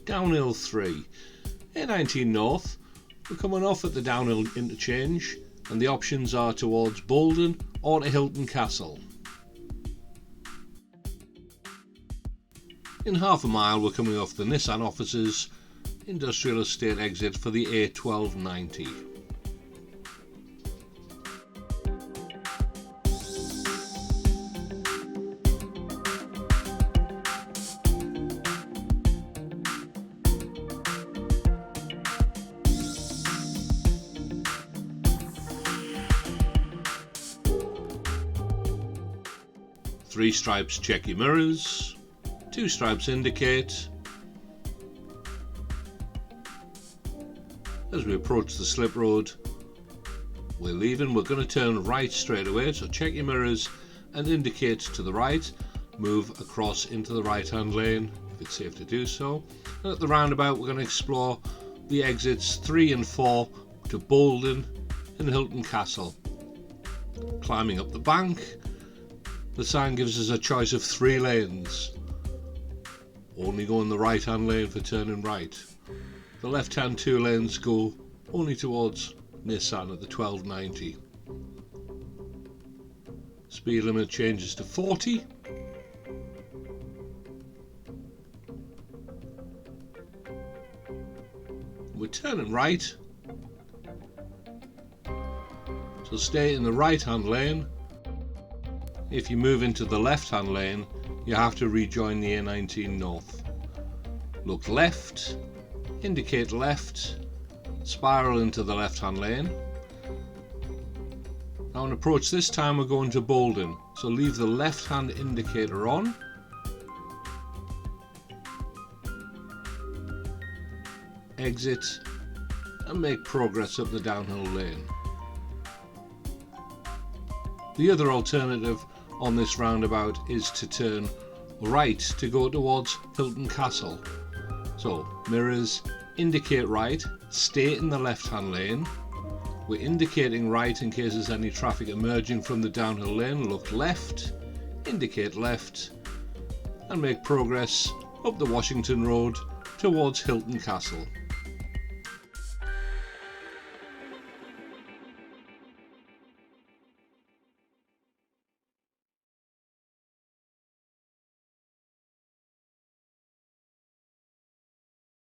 Downhill 3. A19 North, we're coming off at the Downhill Interchange and the options are towards Boldon or to Hylton Castle. In half a mile we're coming off the Nissan offices industrial estate exit for the A1290. Three stripes check your mirrors, two stripes indicate. As we approach the slip road we're leaving, we're going to turn right straight away, so check your mirrors and indicate to the right. Move across into the right hand lane if it's safe to do so. And at the roundabout we're going to explore the exits 3 and 4 to Boldon and Hylton Castle. Climbing up the bank, the sign gives us a choice of 3 lanes. Only go in the right hand lane for turning right. The left hand 2 lanes go only towards Nissan at the 1290. Speed limit changes to 40. We're turning right, so stay in the right hand lane. If you move into the left hand lane you have to rejoin the A19 North. Look left, indicate left, spiral into the left hand lane. Now on approach this time we're going to Boldon, so leave the left hand indicator on. Exit and make progress up the downhill lane. The other alternative on this roundabout is to turn right to go towards Hylton Castle. So mirrors, indicate right, stay in the left hand lane. We're indicating right in case there's any traffic emerging from the downhill lane. Look left, indicate left and make progress up the Washington Road towards Hylton Castle.